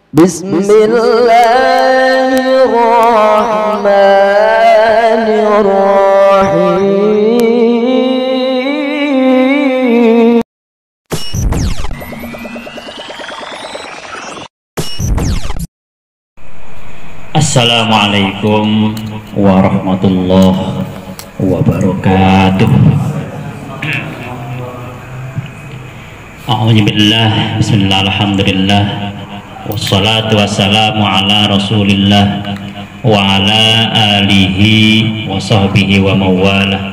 Bismillahirrahmanirrahim. Assalamualaikum warahmatullahi wabarakatuh. A'udzubillah, bismillah, alhamdulillah, wassalatu wassalamu ala rasulillah wa ala alihi wa sahbihi wa mawalah,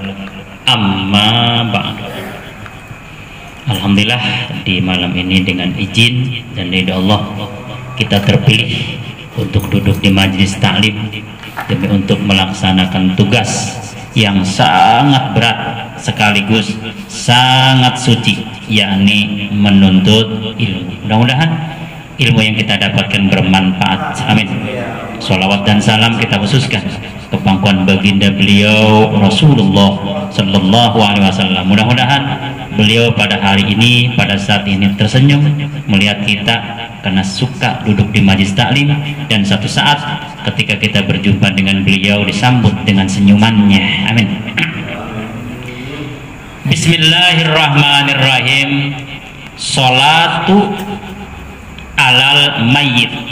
amma ba'd. Alhamdulillah, di malam ini dengan izin dan ridha Allah kita terpilih untuk duduk di majelis taklim demi untuk melaksanakan tugas yang sangat berat sekaligus sangat suci, yakni menuntut ilmu. Mudah-mudahan ilmu yang kita dapatkan bermanfaat. Amin. Sholawat dan salam kita khususkan ke pangkuan baginda beliau Rasulullah Sallallahu Alaihi Wasallam. Mudah-mudahan beliau pada hari ini, pada saat ini tersenyum melihat kita karena suka duduk di majelis taklim, dan satu saat ketika kita berjumpa dengan beliau disambut dengan senyumannya. Amin. Bismillahirrahmanirrahim. Salatu alal mayyit.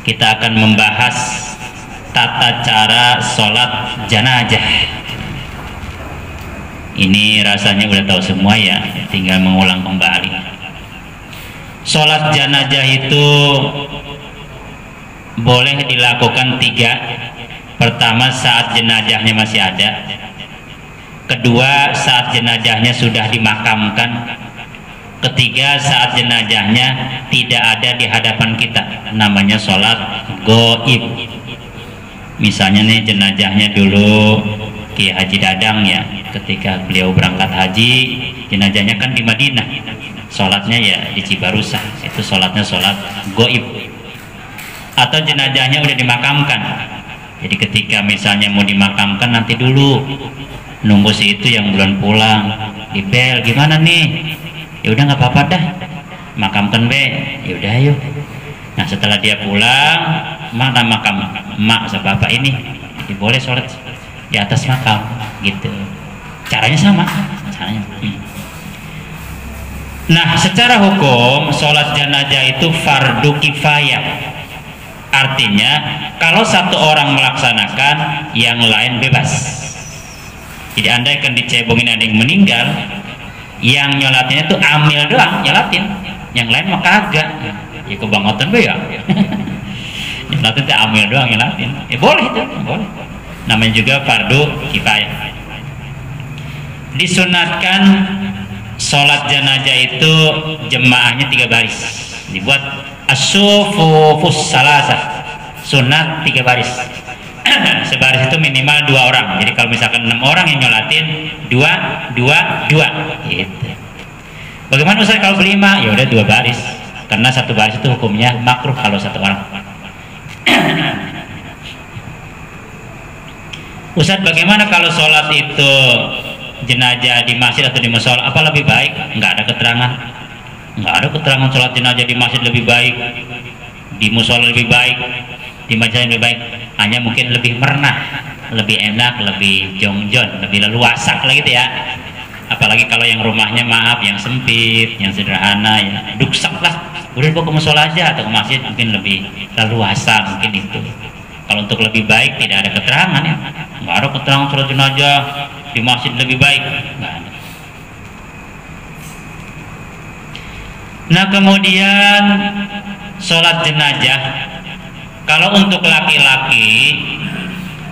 Kita akan membahas tata cara sholat jenazah. Ini rasanya udah tahu semua ya, tinggal mengulang kembali. Sholat jenazah itu boleh dilakukan tiga. Pertama, saat jenazahnya masih ada. Kedua, saat jenazahnya sudah dimakamkan. Ketiga, saat jenazahnya tidak ada di hadapan kita, namanya sholat goib. Misalnya nih, jenazahnya dulu Ki Haji Dadang ya, ketika beliau berangkat haji, jenazahnya kan di Madinah, sholatnya ya di Cibarusah, itu sholatnya sholat goib. Atau jenazahnya udah dimakamkan, jadi ketika misalnya mau dimakamkan nanti dulu nunggu si itu yang belum pulang, di bel gimana nih, ya udah nggak apa-apa dah, makamkan be, ya udah ayo. Nah setelah dia pulang, mana makam mak sama bapak ini, boleh sholat di atas makam gitu. Caranya sama caranya. Nah secara hukum sholat jenazah itu fardu kifayah. Artinya kalau satu orang melaksanakan, yang lain bebas. Jadi andaikan dicebongin ada yang meninggal, yang nyolatinnya tuh amil doang nyolatin, yang lain mah kagak. Ya kebangotan be ya. Nyolatin tuh amil doang nyolatin. Boleh itu, boleh. Namanya juga fardu kifayah. Disunatkan sholat jenazah itu jemaahnya 3 baris. Dibuat as-sufufus salasah. Sunat 3 baris. Sebaris itu minimal 2 orang. Jadi kalau misalkan 6 orang yang nyolatin, 2 gitu. Bagaimana Ustaz kalau berlima? Ya udah 2 baris. Karena 1 baris itu hukumnya makruh kalau 1 orang. Ustaz, bagaimana kalau sholat itu jenazah di masjid atau di mushola? Apa lebih baik? Nggak ada keterangan. Nggak ada keterangan sholat jenazah di masjid lebih baik, di mushola lebih baik, di masjid lebih baik. Hanya mungkin lebih merenah, lebih enak, lebih jongjon, lebih leluasa lah gitu ya. Apalagi kalau yang rumahnya maaf, yang sempit, yang sederhana, ya duksak lah. Udah bawa ke mushola aja atau ke masjid, mungkin lebih leluasa, mungkin itu. Kalau untuk lebih baik tidak ada keterangan ya. Nggak ada keterangan sholat jenazah di masjid lebih baik, nggak ada. Nah kemudian sholat jenazah, kalau untuk laki-laki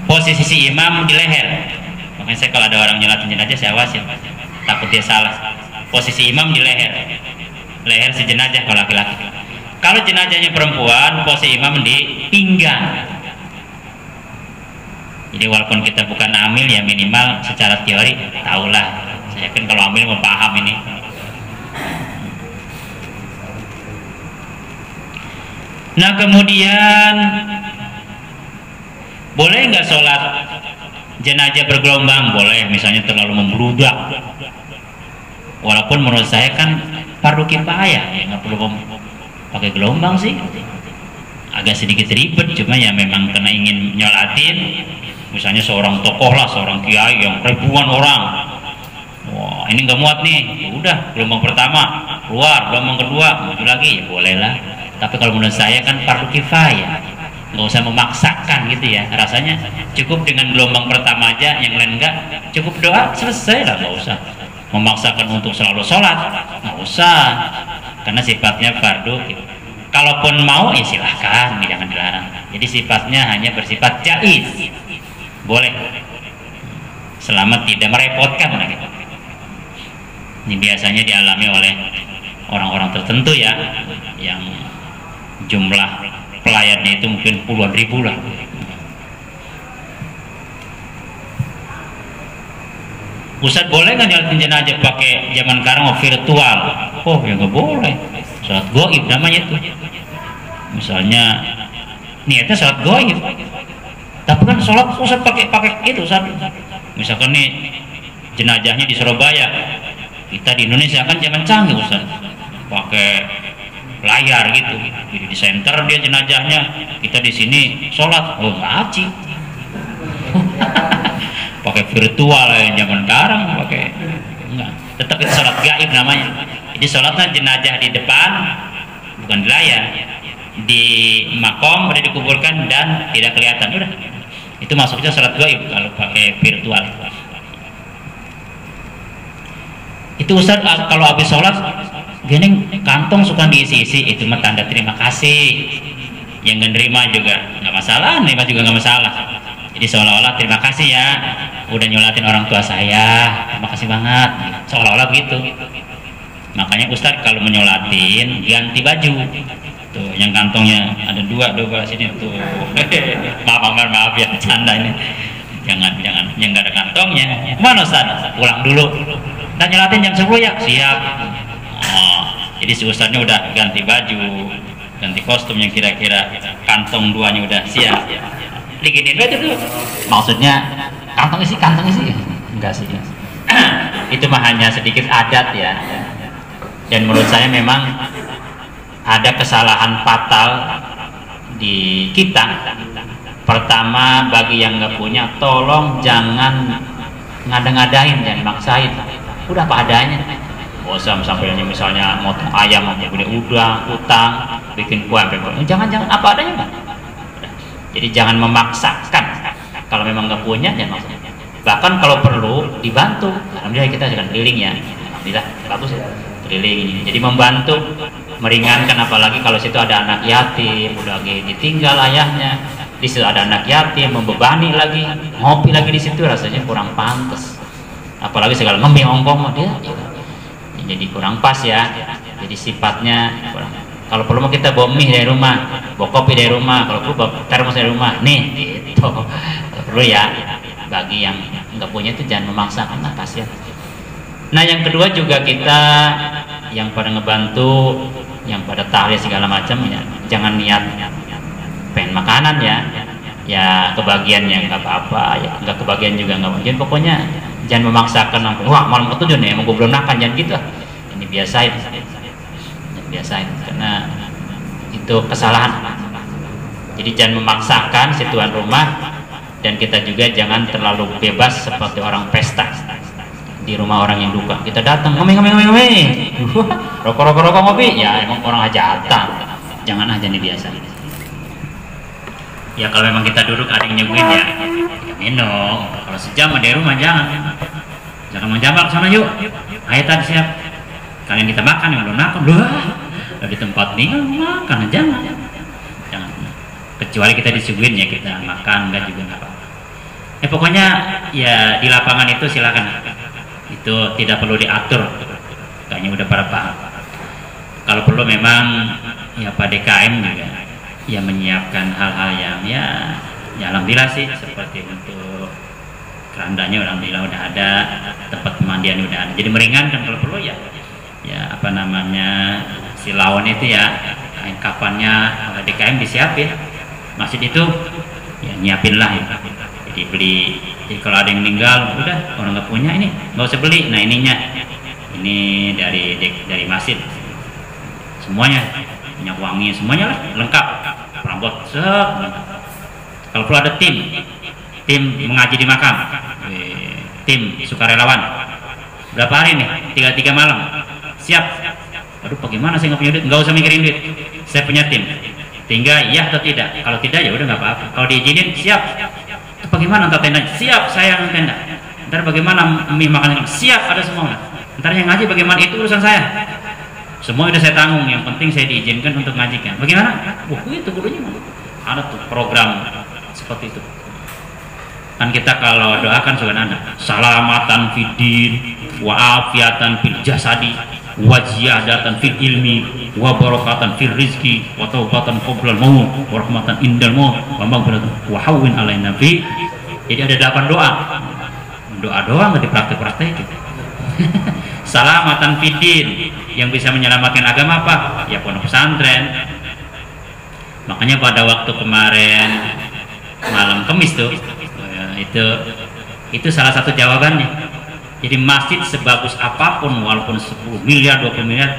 posisi si imam di leher. Makanya saya kalau ada orang nyolatin jenazah saya awasin, takut dia salah. Posisi imam di leher, leher si jenazah kalau laki-laki. Kalau jenazahnya perempuan, posisi imam di pinggang. Jadi walaupun kita bukan amil ya minimal secara teori tahulah. Saya yakin kalau amil mau paham ini. Nah kemudian boleh nggak sholat jenazah bergelombang? Boleh, misalnya terlalu membludak. Walaupun menurut saya kan fardu kifayah ya, nggak perlu pakai gelombang sih. agak sedikit ribet, cuma ya memang karena ingin nyolatin, misalnya seorang tokoh lah, seorang kiai yang ribuan orang, wah ini nggak muat nih, ya udah gelombang pertama keluar, gelombang kedua maju lagi, ya bolehlah. Tapi kalau menurut saya kan fardu kifayah, nggak usah memaksakan gitu ya. Rasanya cukup dengan gelombang pertama aja, yang lain enggak, cukup doa selesai lah, nggak usah memaksakan untuk selalu sholat, nggak usah, karena sifatnya fardu. Kalaupun mau ya silahkan, jangan dilarang. Jadi sifatnya hanya bersifat jaiz, boleh, selama tidak merepotkan lah gitu. Ini biasanya dialami oleh orang-orang tertentu ya, yang jumlah pelayannya itu mungkin puluhan ribu lah. Ustadz boleh nggak nyolatin jenazah pakai zaman sekarang virtual? Oh ya nggak boleh. Sholat goib namanya itu. Misalnya niatnya sholat goib, tapi kan sholat Ustadz pakai itu Ustadz. Misalkan nih jenazahnya di Surabaya, kita di Indonesia kan zaman canggih Ustadz, pakai layar gitu, jadi di center dia jenazahnya, kita di sini sholat, oh ngaji. Pakai virtual yang zaman sekarang pakai enggak, tetap itu sholat gaib namanya. Jadi sholatnya jenazah di depan, bukan di layar, di makom udah dikuburkan dan tidak kelihatan, udah itu masuknya sholat gaib kalau pakai virtual. Itu Ustaz kalau habis sholat gini kantong suka diisi-isi, itu mah tanda terima kasih. Yang nggak nerima juga nggak masalah, nerima juga nggak masalah. Jadi seolah-olah terima kasih ya udah nyolatin orang tua saya, terima kasih banget, seolah-olah begitu. Makanya Ustadz kalau menyolatin ganti baju tuh, yang kantongnya ada dua sini tuh. maaf ya, canda ini. Jangan yang nggak ada kantongnya. Mana Ustadz? Pulang dulu. Dan nyolatin jam 10 ya? Siap. Oh, jadi si Ustadznya udah ganti baju, ganti kostum yang kira-kira kantong duanya udah siap. Diginiin aja dulu. Maksudnya kantong isi enggak sih. Itu mah hanya sedikit adat ya. Dan menurut saya memang ada kesalahan fatal di kita. Pertama, bagi yang nggak punya, tolong jangan ngada-ngadain, jangan maksain. Udah apa adanya. Bosan sampai misalnya motong ayam aja udah utang, bikin kue jangan apa adanya Pak. Jadi jangan memaksakan. Kalau memang nggak punya jangan maksa. Bahkan kalau perlu dibantu. Alhamdulillah kita sedang keliling ya. Alhamdulillah bagus ya keliling ini. Jadi membantu, meringankan, apalagi kalau situ ada anak yatim, udah lagi ditinggal ayahnya, di situ ada anak yatim, membebani lagi, ngopi lagi di situ, rasanya kurang pantas. Apalagi segala ngemih ongkong dia, jadi kurang pas ya. Jadi sifatnya kurang. Kalau perlu mau kita bawa mie dari rumah, bawa kopi dari rumah, kalau perlu bawa termos dari rumah, nih gitu. Kalau perlu ya, bagi yang nggak punya itu jangan memaksakan lah, kasihan. Nah yang kedua juga kita yang pada ngebantu, yang pada tahlil segala macam ya, jangan niat pengen makanan ya kebagiannya nggak apa-apa, ya nggak kebagian juga nggak mungkin. Pokoknya jangan memaksakan sampai wah malam ketujuh nih emang gue belum makan, jangan gitu. Ini biasain karena itu kesalahan. Jadi jangan memaksakan si tuan rumah, dan kita juga jangan terlalu bebas seperti orang pesta di rumah orang yang duka. Kita datang ngomong rokok ngopi, ya emang orang hajatan, jangan aja nih biasa. Ya kalau memang kita duduk ada yang nyuguhin ya minum. Kalau sejam di rumah jangan menjambak sana yuk. Ayo tadi siap. Kalian kita makan yang belum makan, di tempat nih makan jangan. Kecuali kita disuguhin ya kita makan, enggak juga enggak apa-apa. Pokoknya ya di lapangan itu silakan. Itu tidak perlu diatur. Kayaknya udah pada paham. Kalau perlu memang ya Pak DKM juga ya menyiapkan hal-hal yang ya alhamdulillah sih, seperti untuk kerandanya alhamdulillah udah ada, tempat pemandian udah ada, jadi meringankan. Kalau perlu ya apa namanya si lawan itu ya kain kafannya oleh DKM disiapin, masjid itu ya nyiapin lah ya. Jadi beli, jadi kalau ada yang meninggal udah orang nggak punya ini nggak usah beli, nah ininya ini dari masjid semuanya, minyak wangi semuanya lah lengkap, abot set. Kalau perlu ada tim mengaji di makam, tim sukarelawan. Berapa hari nih? 3 malam. Siap. Aduh, bagaimana saya nggak punya duit? Nggak usah mikirin duit. Saya punya tim. Tinggal ya atau tidak. Kalau tidak ya udah nggak apa-apa. Kalau diizinin siap. Itu bagaimana ntar tenda? Siap, saya yang tenda. Ntar bagaimana mie makan? Siap, ada semua. Ntar yang ngaji bagaimana itu urusan saya. Semua udah saya tanggung. Yang penting saya diizinkan untuk ngajikan. Bagaimana? Wah, itu kudunya ada tuh program seperti itu. Kan kita kalau doakan suka ada salamatan fiddin wa afiatan fil jasadi wa ziyadatan fil ilmi wa barakatan fil rizki wa taubatan qoblal maut wa rahmatan indal maut wa maghfiratan wa hawwin alaina fi. Jadi ada 8 doa. Doa-doa nggak dipraktek-praktekin. Salamatan fiddin, yang bisa menyelamatkan agama apa? Ya pondok pesantren. Makanya pada waktu kemarin malam Kamis tuh itu salah satu jawabannya. Jadi masjid sebagus apapun, walaupun 10 miliar 20 miliar,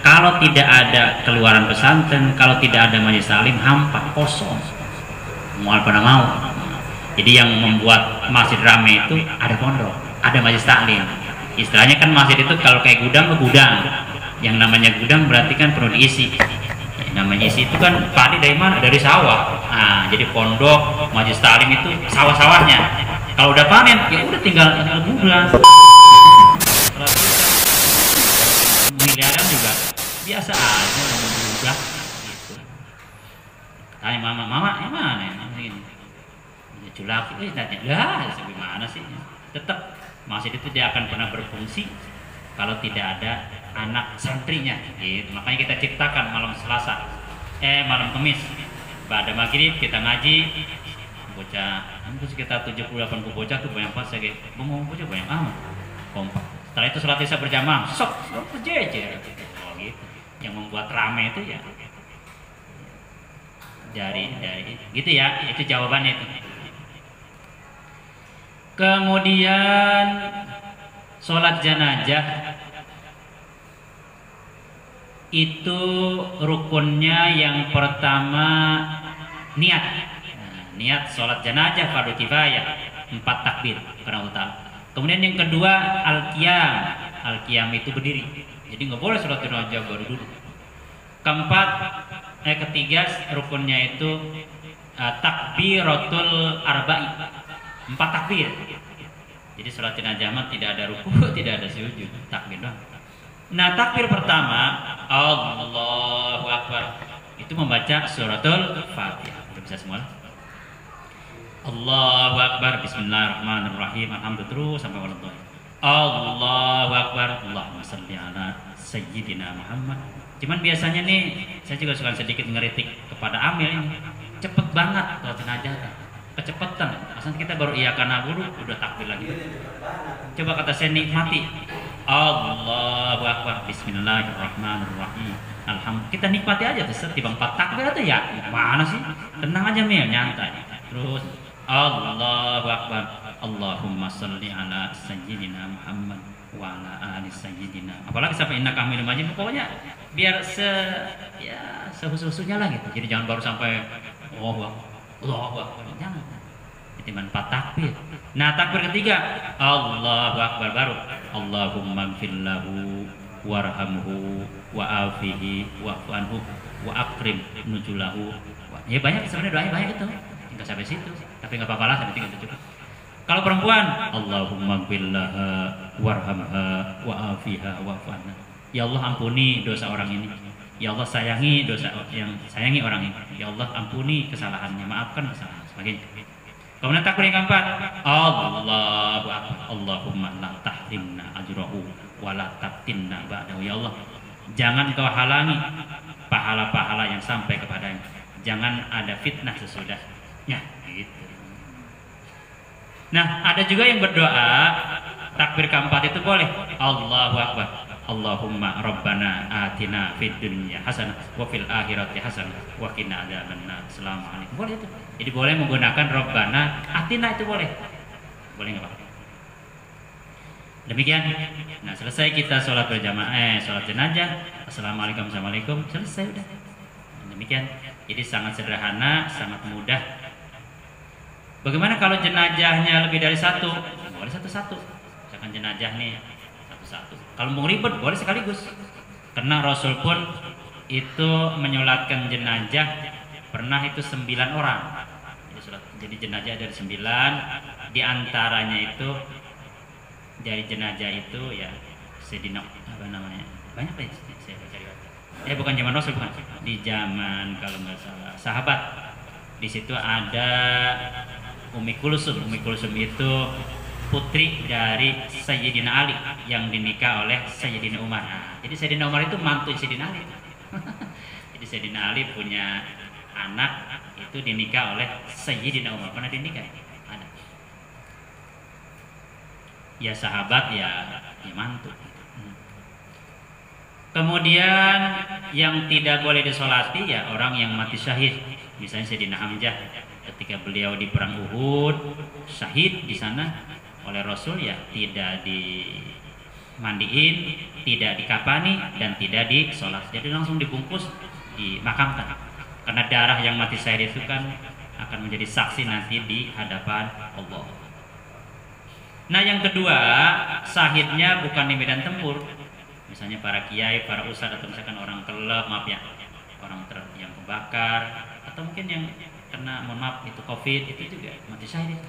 kalau tidak ada keluaran pesantren, kalau tidak ada majelis taklim, hampa, kosong, mau pada mau. Jadi yang membuat masjid ramai itu ada pondok, ada majelis taklim. Istilahnya kan masjid itu kalau kayak gudang, gudang. Yang namanya gudang berarti kan perlu diisi. Namanya isi itu kan padi dari mana? Dari sawah. Nah, jadi pondok, majelis taklim itu sawah-sawahnya. Kalau udah panen, ya udah tinggal gudang. Miliaran juga biasa aja berubah. Gitu. Tanya mama yang mana? Ini culak itu tanya, gimana sih? Tetap masjid itu dia akan pernah berfungsi kalau tidak ada anak santrinya, gitu. Makanya kita ciptakan malam Selasa, malam Kamis, pada maghrib kita ngaji, bocah, itu sekitar 70-80 bocah tuh banyak banget, saya mau bocah banyak amat, kompak. Setelah itu sholat isya berjamaah, sok berjejer, gitu. Yang membuat ramai itu ya dari gitu ya, itu jawabannya itu. Kemudian sholat jenazah itu rukunnya yang pertama niat. Niat sholat jenazah fardu kifayah 4 takbir karena utama. Kemudian yang kedua al-qiyam. Al-qiyam itu berdiri. Jadi nggak boleh sholat jenazah baru duduk. Ketiga rukunnya itu takbiratul arba'i. 4 takbir. Jadi sholat jenazah tidak ada ruku, tidak ada sujud, takbir doang. Nah, takbir pertama Allahu Akbar itu membaca suratul Fatihah. Udah bisa semua? Allahu Akbar, bismillahirrahmanirrahim, alhamdulillah terus sampai wallahualam. Allahu Akbar, Allahumma shalli ala sayyidina Muhammad. Cuman biasanya nih saya juga suka sedikit ngeritik kepada Amil ini. Cepet banget sholat jenazah. Kecepatan, asal kita baru iya karena guru udah takbir lagi. Coba kata saya nikmati. Allahu Akbar, bismillahirrahmanirrahim, alhamdulillah. Kita nikmati aja tuh setiap 4 takbir itu ya. Mana sih? Tenang aja Mil, nyantai. Terus Allahu Akbar, Allahumma sholli ala sayyidina Muhammad wa ala ali sayyidina. Apalagi sampai inna kamil majid, pokoknya biar sehusu-husunya lah gitu. Jadi jangan baru sampai Allahu Akbar, jangan. Ketimbang 4 takbir. Nah, takbir ketiga Allahu Akbar baru Allahumma gfirlahu warhamhu wa afihi wa'fu anhu wa akrim nujulahu. Ya banyak sebenarnya doanya banyak itu. Tinggal sampai situ. Tapi enggak apa-apa lah, sampai tinggal cukup. Kalau perempuan Allahumma gfirlaha warhamha wa afiha wa'fu anha. Ya Allah, ampuni dosa orang ini. Ya Allah, sayangi dosa yang sayangi orang ini. Ya Allah, ampuni kesalahannya, maafkan kesalahan sebagainya. Kemudian takbir yang keempat Allahu Akbar, Allahumma la tahrimna ajrahu wa la taftinna ba'dahu. Ya Allah, jangan Engkau halangi pahala-pahala yang sampai kepadanya. Jangan ada fitnah sesudahnya, gitu. Nah, ada juga yang berdoa takbir keempat itu boleh Allahu Akbar, Allahumma rabbana atina fid dunya hasanah wa fil akhirati hasanah wa qina adzabannar. Assalamualaikum. Boleh itu. Jadi boleh menggunakan rabbana atina, itu boleh. Boleh enggak, Pak? Demikian. Nah, selesai kita sholat berjamaah, sholat jenazah. Assalamualaikum, assalamualaikum. Selesai udah. Demikian. Jadi sangat sederhana, sangat mudah. Bagaimana kalau jenazahnya lebih dari satu? Boleh satu-satu. Misalkan jenazah nih satu-satu. Kalau mau ribet boleh sekaligus. Karena Rasul pun itu menyolatkan jenazah pernah itu 9 orang. Jadi jenazah dari 9, di antaranya itu dari jenazah itu ya Sayyidina apa namanya? Banyak ya saya cari. Bukan zaman Rasul, bukan. Di zaman kalau nggak salah sahabat. Di situ ada Ummi Kulsum. Ummi Kulsum itu putri dari Sayyidina Ali yang dinikah oleh Sayyidina Umar. Jadi Sayyidina Umar itu mantu Sayyidina Ali. Jadi Sayyidina Ali punya anak itu dinikah oleh Sayyidina Umar. Pernah dinikah? Ada. Ya sahabat ya mantu. Kemudian yang tidak boleh disolati ya orang yang mati syahid. Misalnya Sayyidina Hamzah ketika beliau di perang Uhud syahid di sana oleh Rasul ya tidak dimandiin, tidak dikapani dan tidak disolat. Jadi langsung dibungkus, dimakamkan. Karena darah yang mati syahid itu kan akan menjadi saksi nanti di hadapan Allah. Nah yang kedua, syahidnya bukan di medan tempur. Misalnya para kiai, para ustadz atau misalkan orang kelab, maaf ya, orang yang kebakar atau mungkin yang kena, mohon maaf itu COVID itu juga mati syahid.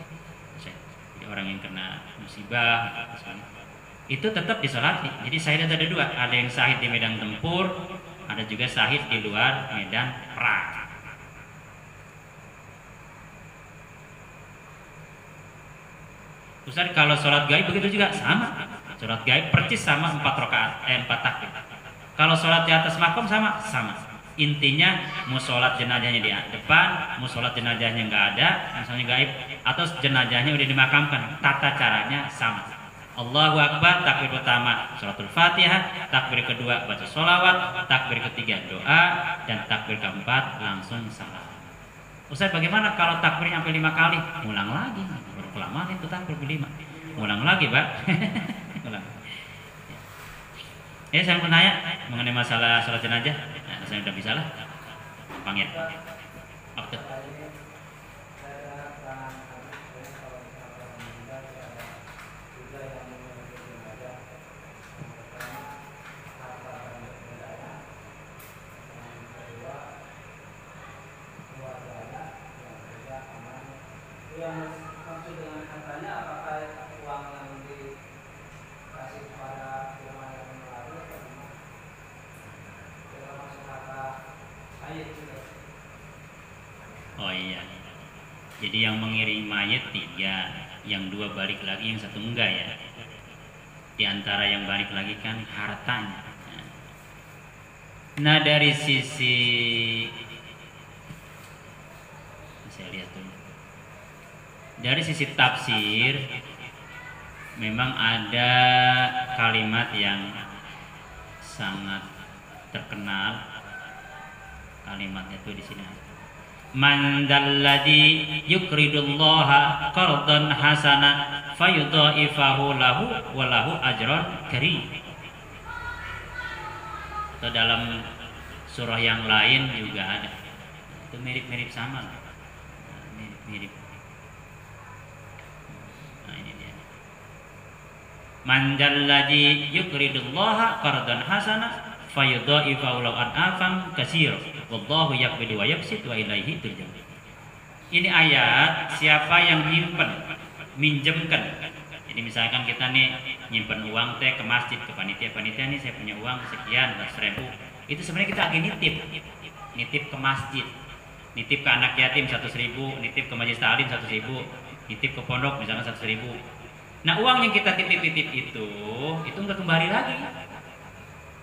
Jadi orang yang kena musibah itu tetap disolati. Jadi syahid ada dua, ada yang syahid di medan tempur, ada juga syahid di luar medan perang. Ustaz kalau sholat gaib begitu juga sama. Sholat gaib percis sama 4 rakaat, 4 takbir. Kalau sholat di atas makom sama. Intinya mau sholat jenazahnya di depan, mau sholat jenazahnya nggak ada, misalnya gaib, atau jenazahnya udah dimakamkan, tata caranya sama. Allahu Akbar, takbir pertama sholatul Fatihah, takbir kedua baca sholawat, takbir ketiga doa, dan takbir keempat langsung salam. Ustaz bagaimana kalau takbir sampai 5 kali? Ulang lagi, berapa itu takbir 5? Ulang lagi Pak. Ulang. Ya saya mau tanya mengenai masalah sholat jenazah. Nah, saya udah bisa lah. Gampang ya. Oke. Yang maksud dengan katanya apakah uang yang dikasih kepada firman yang melalui atau gimana? Termasuk kata ayat juga. Oh iya. Jadi yang mengiring mayat 3, yang 2 balik lagi, yang 1 enggak ya. Di antara yang balik lagi kan hartanya. Nah dari sisi saya lihat dulu. Dari sisi tafsir memang ada kalimat yang sangat terkenal. Kalimatnya itu di sini. Man dalladzi yuqridullaha qardan hasana fayudha'ifahu lahu wa lahu ajrun karim. Atau dalam surah yang lain juga ada. Itu mirip-mirip sama lah. Mirip-mirip. Man dalladzi yuqridullaha qardan hasana fayudha'ifahu lahu ad'afan katsira wallahu yaqbidu wa yabsit wa ilaihi turja'un. Ini ayat siapa yang minjemkan. Jadi misalkan kita nih nyimpen uang teh ke masjid, ke panitia nih saya punya uang sekian 100.000. Itu sebenarnya kita lagi nitip ke masjid, nitip ke anak yatim 100.000, nitip ke majelis taklim 100.000, nitip ke pondok misalkan 100.000. Nah uang yang kita titip-titip itu nggak kembali lagi.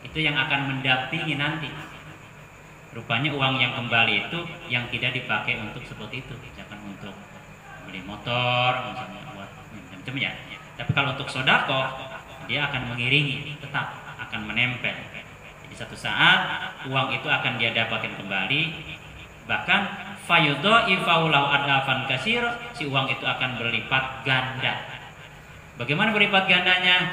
Itu yang akan mendampingi nanti. Rupanya uang yang kembali itu yang tidak dipakai untuk seperti itu, misalkan untuk beli motor, misalnya buat macam-macam ya. Tapi kalau untuk sodako, dia akan mengiringi, tetap akan menempel. Jadi satu saat uang itu akan dia dapatkan kembali, bahkan fayudha'ifahu lahu ad'afan katsir, si uang itu akan berlipat ganda. Bagaimana berlipat gandanya?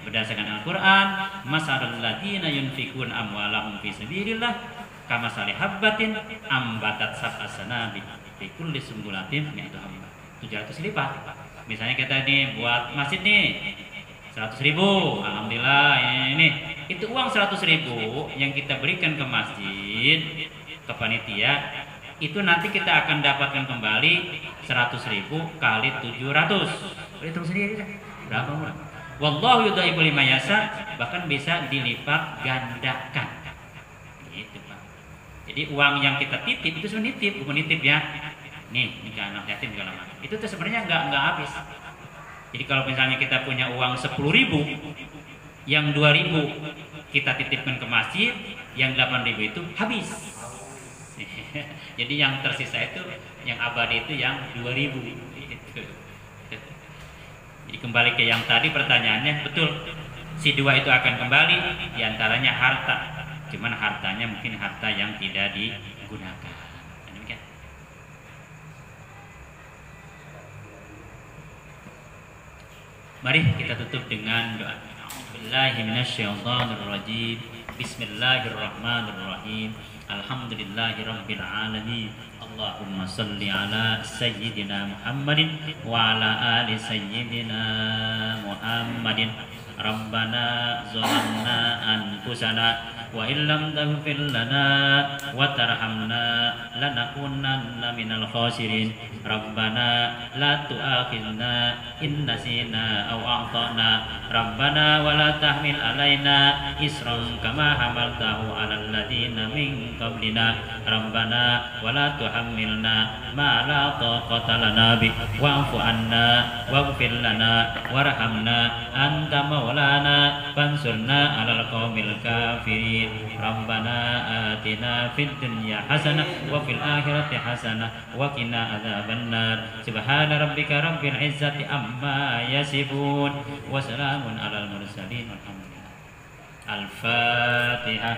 Berdasarkan Al-Qur'an, masalul ladzina yunfikun amwalahum fi sabilillah kama habbatin ambatat sab'a sanabil fi kulli sumbulatin mi'atu habba. 700 lipat. Misalnya kita nih buat masjid nih 100.000, alhamdulillah ini itu uang 100.000 yang kita berikan ke masjid, ke panitia, itu nanti kita akan dapatkan kembali 100.000 kali 700. Hitung sendiri berapa murah. Wallahu yudhaifu liman yasha, bahkan bisa dilipat gandakan. Gitu, Pak. Jadi uang yang kita titip itu sebenarnya nitip, bukan nitip ya. Nih, ke anak yatim segala macam. Itu tuh sebenarnya nggak habis. Jadi kalau misalnya kita punya uang 10.000, yang 2.000 kita titipkan ke masjid, yang 8.000 itu habis. Jadi yang tersisa itu, yang abadi itu yang 2.000. Gitu. Jadi kembali ke yang tadi pertanyaannya, betul. Si 2 itu akan kembali, diantaranya harta. Cuman hartanya mungkin harta yang tidak digunakan. Demikian. Mari kita tutup dengan doa. Bismillahirrahmanirrahim. Bismillahirrahmanirrahim. Alhamdulillahirabbil alamin. Allahumma salli ala sayyidina Muhammadin wa ala ali sayyidina Muhammadin. Rabbana zalamna anfusana wa illam taghfir lana wa tarhamna lanakunanna minal khasirin. Rabbana la tu'akhidna in nasina aw akhtana. Rabbana wa la tahmil alaina isran kama hamaltahu 'alal ladzina min qablina. Rabbana wa la tuhammilna ma la taqata lana bi wa'fu 'anna waghfir lana warhamna anta maulana fansurna 'alal qaumil kafirin. Rabbana atina fid dunya hasanah wa fil akhirati hasanah wa qina adzabannar. Subhana rabbika rabbil izzati amma yasifun wa salamun 'alal mursalin. Alhamdulillah. Al-Fatihah.